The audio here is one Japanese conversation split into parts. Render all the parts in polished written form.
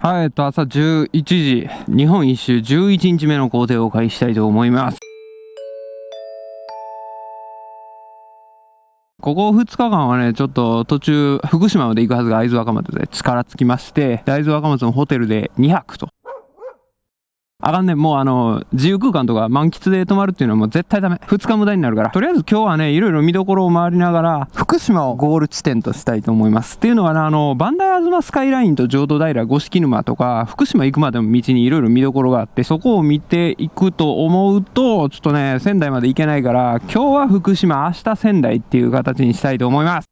はい、朝11時、日本一周11日目の工程を開始したいと思います。ここ2日間はね、ちょっと途中、福島まで行くはずが会津若松で力尽きまして、会津若松のホテルで2泊と。あかんね。もう自由空間とか満喫で泊まるっていうのはもう絶対ダメ。2日無駄になるから。とりあえず今日はね、いろいろ見どころを回りながら、福島をゴール地点としたいと思います。っていうのはね、磐梯東スカイラインと浄土平、五色沼とか、福島行くまでの道にいろいろ見どころがあって、そこを見ていくと思うと、ちょっとね、仙台まで行けないから、今日は福島、明日仙台っていう形にしたいと思います。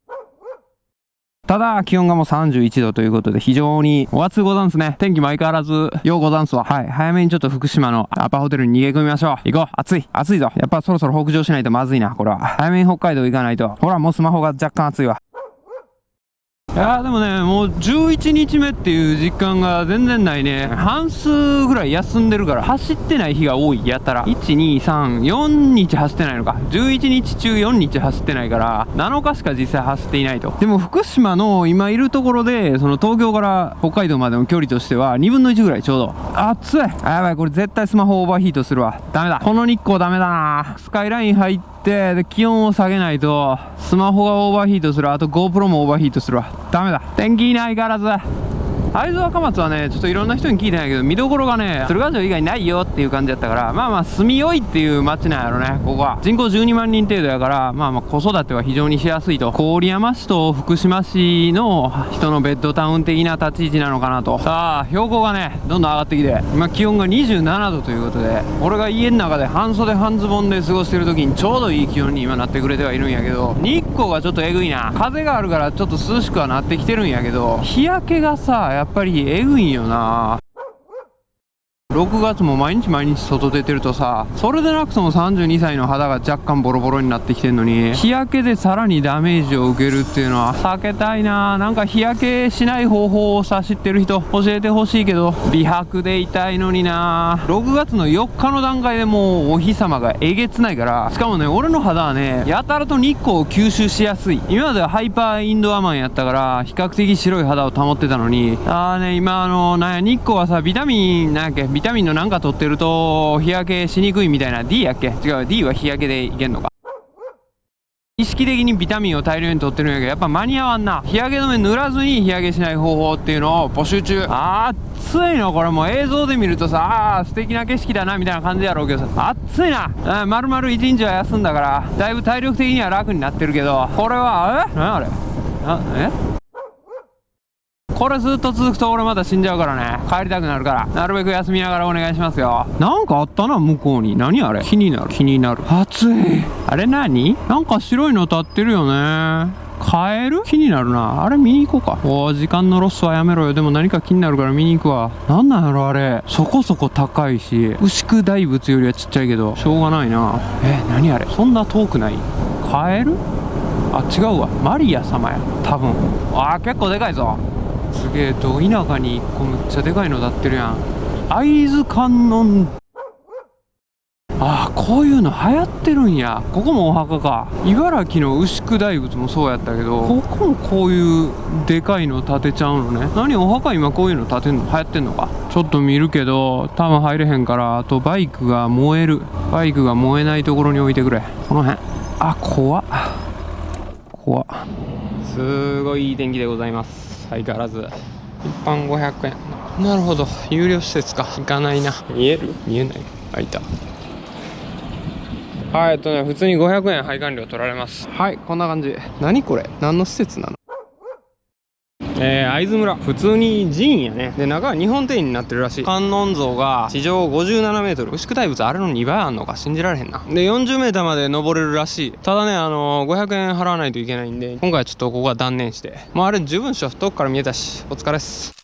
ただ、気温がもう31度ということで、非常にお暑いござんすね。天気も相変わらず、ようござんすわ。はい。早めにちょっと福島のアパホテルに逃げ込みましょう。行こう。暑い。暑いぞ。やっぱそろそろ北上しないとまずいな、これは。早めに北海道行かないと。ほら、もうスマホが若干暑いわ。いやーでもね、もう11日目っていう実感が全然ないね。半数ぐらい休んでるから、走ってない日が多い。やったら。1、2、3、4日走ってないのか。11日中4日走ってないから、7日しか実際走っていないと。でも福島の今いるところで、その東京から北海道までの距離としては、2分の1ぐらいちょうど。暑い。やばい、これ絶対スマホオーバーヒートするわ。ダメだ。この日光ダメだな。スカイライン入って、で、気温を下げないと、スマホがオーバーヒートする。あと GoPro もオーバーヒートするわ。ダメだ。天気いいな相変わらず。会津若松はね、ちょっといろんな人に聞いてないけど、見どころがね、鶴ヶ城以外ないよっていう感じだったから、まあまあ住みよいっていう街なんやろね、ここは。人口12万人程度やから、まあまあ子育ては非常にしやすいと。郡山市と福島市の人のベッドタウン的な立ち位置なのかなと。さあ、標高がね、どんどん上がってきて、今気温が27度ということで、俺が家の中で半袖半ズボンで過ごしてる時にちょうどいい気温に今なってくれてはいるんやけど、日光がちょっとえぐいな。風があるからちょっと涼しくはなってきてるんやけど、日焼けがさ、やっぱりえぐいんよな。6月も毎日外出てるとさ、それでなくとも32歳の肌が若干ボロボロになってきてんのに、日焼けでさらにダメージを受けるっていうのは避けたいな。なんか日焼けしない方法をさ知ってる人教えてほしいけど、美白でいたいのにな。6月の4日の段階でもうお日様がえげつないから、しかもね、俺の肌はね、やたらと日光を吸収しやすい。今まではハイパーインドアマンやったから比較的白い肌を保ってたのに、今なんや、日光はさ、ビタミンなんやっけ、ビタミンのなんか取ってると日焼けしにくいみたいな。 D やっけ。違う、 D は日焼けでいけんのか。意識的にビタミンを大量に取ってるんやけど、やっぱ間に合わんな。日焼け止め塗らずに日焼けしない方法っていうのを募集中。暑いのこれ。もう映像で見るとさ、素敵な景色だなみたいな感じやろうけどさ、暑いな。丸々1日は休んだからだいぶ体力的には楽になってるけど、これは何あれ、これずっと続くと俺まだ死んじゃうからね。帰りたくなるから、なるべく休みながらお願いしますよ。なんかあったな、向こうに。何あれ。気になる。暑い。あれ何、なんか白いの立ってるよね。カエル気になるな。あれ見に行こうか。時間のロスはやめろよ。でも何か気になるから見に行くわ。なんなんやろあれ。そこそこ高いし、牛久大仏よりはちっちゃいけどしょうがないな。何あれ。そんな遠くない。カエル。違うわ、マリア様や多分。結構でかいぞ。すげえ、ど田舎に1個むっちゃでかいの立ってるやん。会津観音。こういうの流行ってるんや。ここもお墓か。茨城の牛久大仏もそうやったけど、ここもこういうでかいの建てちゃうのね。何、お墓今こういうの建てんの流行ってんのか。ちょっと見るけど多分入れへんから。あとバイクが燃える。バイクが燃えないところに置いてくれ。この辺。怖っ。すごいいい天気でございます。相変わらず一般500円。なるほど、有料施設か。行かないな。見える？見えない。開いた。普通に500円配管料取られます。はい、こんな感じ。何これ、何の施設なの。会津村、普通に寺院やね。で、中は日本庭園になってるらしい。観音像が地上57メートル。牛久大仏あれの2倍あんのか。信じられへんな。で、40メーターまで登れるらしい。ただね、500円払わないといけないんで、今回はちょっとここは断念して。あれ十分っしょ。遠くから見えたし。お疲れっす。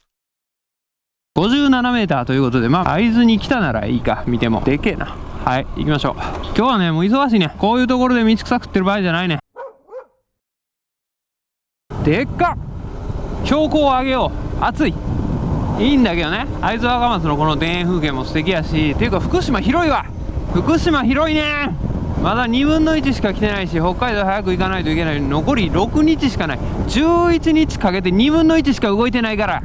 57メーターということで、会津に来たならいいか。見てもでけえな。はい、行きましょう。今日はね、もう忙しいね。こういうところで道草食ってる場合じゃないね。でっかっ。標高を上げよう。暑い。いいんだけどね。会津若松のこの田園風景も素敵やし、っていうか福島広いわ。福島広いね。まだ2分の1しか来てないし、北海道早く行かないといけない。残り6日しかない。11日かけて2分の1しか動いてないから。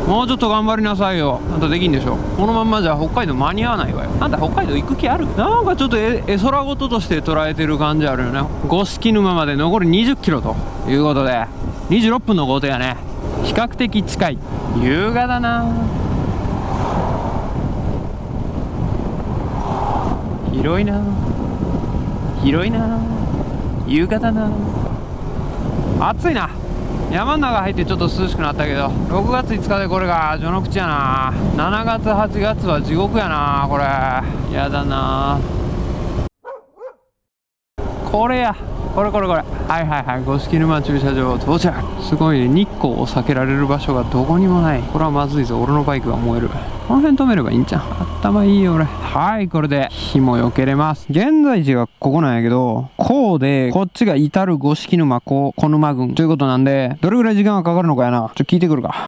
もうちょっと頑張りなさいよ。あんたできんでしょ。このまんまじゃ北海道間に合わないわよ。あんた北海道行く気ある？なんかちょっと絵空事として捉えてる感じあるよね。五色沼まで残り20キロということで、26分の行程やね。比較的近い。優雅だな。広いな。広いな。優雅だな。暑いな。山の中入ってちょっと涼しくなったけど、6月5日でこれが序の口やな。7月8月は地獄やな。これやだな。これや、これはいはいはい、五色沼駐車場到着。すごいね、日光を避けられる場所がどこにもない。これはまずいぞ。俺のバイクが燃える。この辺止めればいいんじゃん。頭いいよ俺。はい、これで火も避けれます。現在地がここなんやけど、こうでこっちが至る五色沼小沼郡ということなんで、どれぐらい時間がかかるのかやな。聞いてくるか。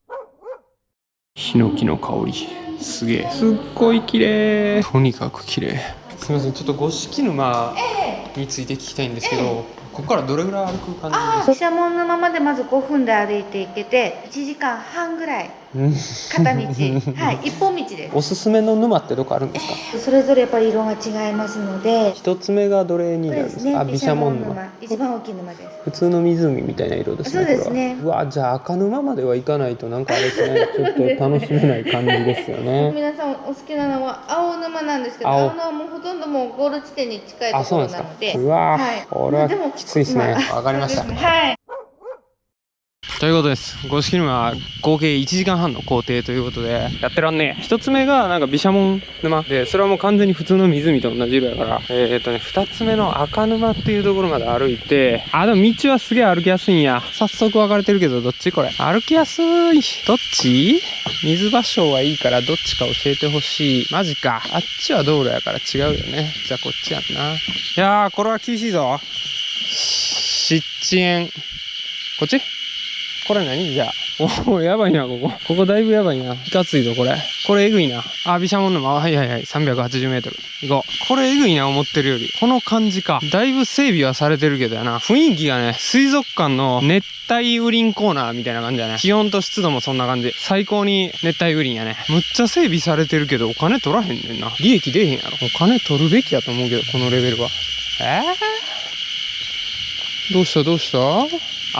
ヒノキの香りすげえ。すっごい綺麗。とにかく綺麗。すみません、ちょっと五色沼について聞きたいんですけど、ここからどれぐらい歩く感じですか？毘沙門沼までまず5分で歩いていけて、1時間半ぐらい片道はい、一本道です。おすすめの沼ってどこあるんですか？それぞれやっぱり色が違いますので、一つ目がどれになるんですか？あ、毘沙門沼。一番大きい沼です。普通の湖みたいな色ですね。そうですね。うわ、じゃあ赤沼までは行かないとなんかあれですね。ちょっと楽しめない感じですよね。皆さんお好きなのは青沼なんですけど、青沼はもうほとんどもうゴール地点に近いところなので。うわ、はい、これはきついですね。わかりました。はい。ということです。五色沼は合計1時間半の行程ということで、やってらんねえ。一つ目がなんか毘沙門沼で、それはもう完全に普通の湖と同じ色やから、二つ目の赤沼っていうところまで歩いて、あ、でも道はすげえ歩きやすいんや。早速分かれてるけど、どっちこれ。歩きやすい。どっち？水場所はいいからどっちか教えてほしい。マジか。あっちは道路やから違うよね。じゃあこっちやんな。いやー、これは厳しいぞ。湿地園。こっち？これ何じゃあ。お、やばいな、ここ。ここだいぶやばいな。いかついぞ、これ。これえぐいな。あ、毘沙門沼。はいはいはい。380メートル。行こう。これえぐいな、思ってるより。この感じか。だいぶ整備はされてるけどやな。雰囲気がね、水族館の熱帯雨林コーナーみたいな感じだね。気温と湿度もそんな感じ。最高に熱帯雨林やね。むっちゃ整備されてるけど、お金取らへんねんな。利益出えへんやろ。お金取るべきやと思うけど、このレベルは。どうした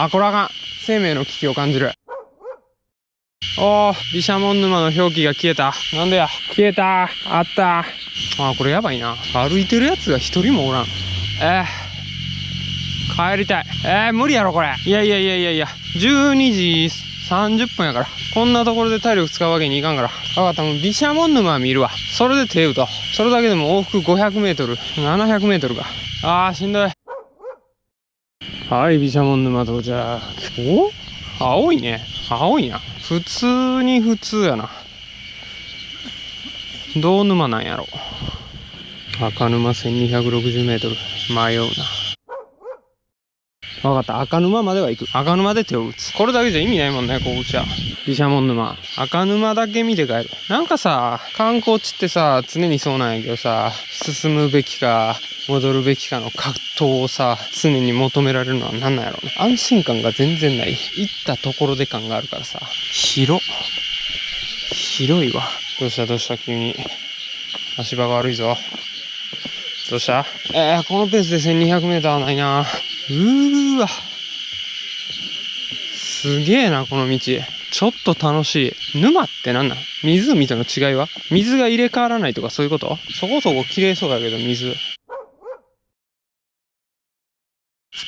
あ、これあかん。生命の危機を感じる。おー、毘沙門沼の表記が消えた。なんでや。消えた。あった。あ、これやばいな。歩いてるやつが一人もおらん。帰りたい。無理やろ、これ。いや。12時30分やから。こんなところで体力使うわけにいかんから。わかった、もう毘沙門沼見るわ。それで手打とう。それだけでも往復500メートル、700メートルか。あー、しんどい。はい、毘沙門沼到着。お？青いね。青いな。普通に普通やな。どう沼なんやろ。赤沼1260メートル。迷うな。わかった。赤沼までは行く。赤沼で手を打つ。これだけじゃ意味ないもんね、こうじゃ。毘沙門沼。赤沼だけ見て帰る。なんかさ、観光地ってさ、常にそうなんやけどさ、進むべきか、戻るべきかの葛藤をさ、常に求められるのは何なんやろうね。安心感が全然ない。行ったところで感があるからさ。広いわ。どうした急に。足場が悪いぞ。どうした？このペースで1200メーターはないな。わ。すげえな、この道。ちょっと楽しい。沼ってなんなん？湖との違いは？水が入れ替わらないとかそういうこと？そこそこ綺麗そうだけど、水。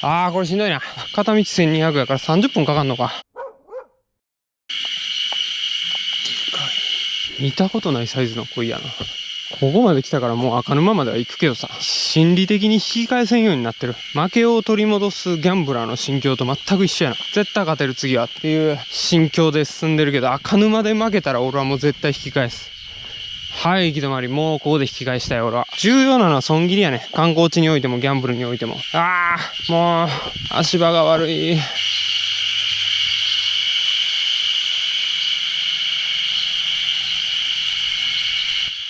あー、これしんどいな。片道1200やから30分かかんのか。見たことないサイズの鯉やな。ここまで来たからもう赤沼までは行くけどさ、心理的に引き返せんようになってる。負けを取り戻すギャンブラーの心境と全く一緒やな。絶対勝てる次はっていう心境で進んでるけど、赤沼で負けたら俺はもう絶対引き返す。はい、行き止まり。もうここで引き返したよ、俺は。重要なのは損切りやね。観光地においてもギャンブルにおいても。もう、足場が悪い。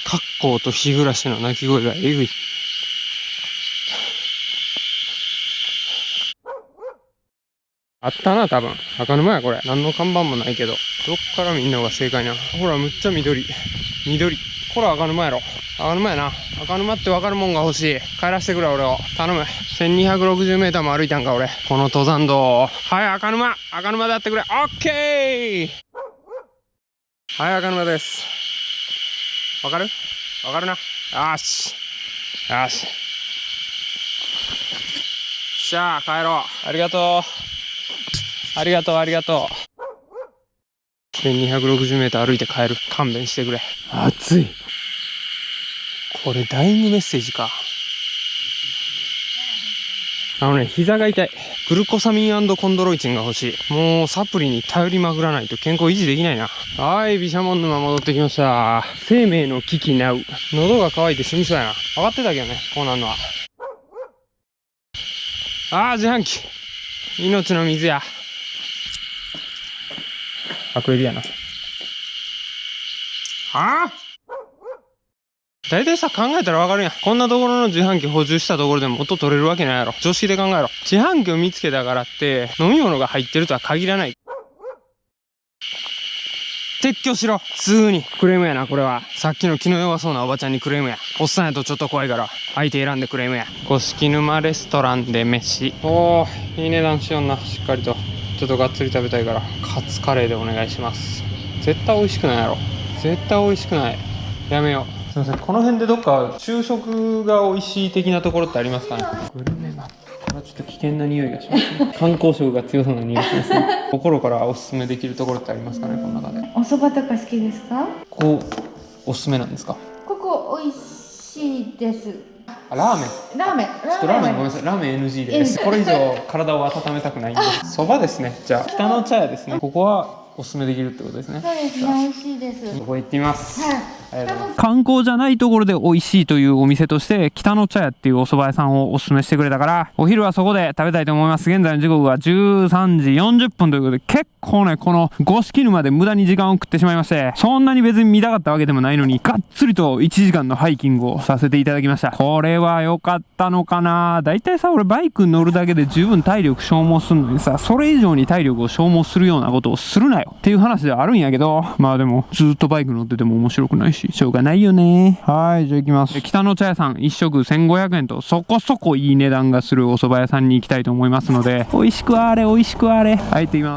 カッコウと日暮らしの鳴き声がえぐい。あったな、多分。赤沼や、これ。何の看板もないけど。どっから見んのが正解な。ほら、むっちゃ緑。緑。これ赤沼やろ。赤沼やな。赤沼って分かるもんが欲しい。帰らせてくれ、俺を。頼む。1260メーターも歩いたんか、俺。この登山道。はい、赤沼。赤沼でやってくれ。オッケー。はい、赤沼です。分かるな。よし。よし。しゃあ、帰ろう。ありがとう。ありがとう、ありがとう。1260メーター歩いて帰る。勘弁してくれ。暑い。これダイイングメッセージか。膝が痛い。グルコサミン&コンドロイチンが欲しい。もうサプリに頼りまくらないと健康維持できないな。はい、毘沙門沼戻ってきました。生命の危機なう。喉が渇いて死にそうやな。分かってたけどね、こうなんのは。自販機。命の水や。アクエリやな。大体さ、考えたらわかるやん。こんなところの自販機補充したところでも音取れるわけないやろ。常識で考えろ。自販機を見つけたからって、飲み物が入ってるとは限らない。撤去しろ。すぐに。クレームやな、これは。さっきの気の弱そうなおばちゃんにクレームや。おっさんやとちょっと怖いから、相手選んでクレームや。五色沼レストランで飯。おー、いい値段しよんな、しっかりと。ちょっとがっつり食べたいから、カツカレーでお願いします。絶対美味しくないやろ。絶対美味しくない。やめよう。すみません、この辺でどっか昼食が美味しい的なところってありますかね。グルメマップからちょっと危険な匂いがしますね。観光色が強そうな匂いがしますね。心からおすすめできるところってありますかね、この中で。お蕎麦とか好きですか？ここおすすめなんですか？ここ美味しいです。ラーメン。ラーメン。ちょっとラーメンごめんなさい。ラーメン NG です。これ以上体を温めたくないんで。そばですね。じゃあ北の茶屋ですね。ここはおすすめできるってことですね。そうですね、美味しいです。ここ行ってみます。はい。観光じゃないところで美味しいというお店として北の茶屋っていうお蕎麦屋さんをおすすめしてくれたから、お昼はそこで食べたいと思います。現在の時刻は13時40分ということで、結構ねこの五色沼で無駄に時間を食ってしまいまして、そんなに別に見たかったわけでもないのにがっつりと1時間のハイキングをさせていただきました。これは良かったのかな。だいたいさ、俺バイクに乗るだけで十分体力消耗するのにさ、それ以上に体力を消耗するようなことをするなよっていう話ではあるんやけど、まあでもずっとバイク乗ってても面白くないししょうがないよね。はい、じゃあ行きます。北の茶屋さん1食1500円とそこそこいい値段がするお蕎麦屋さんに行きたいと思いますので、美味しくあれ美味しくあれ。はい、行ってきます。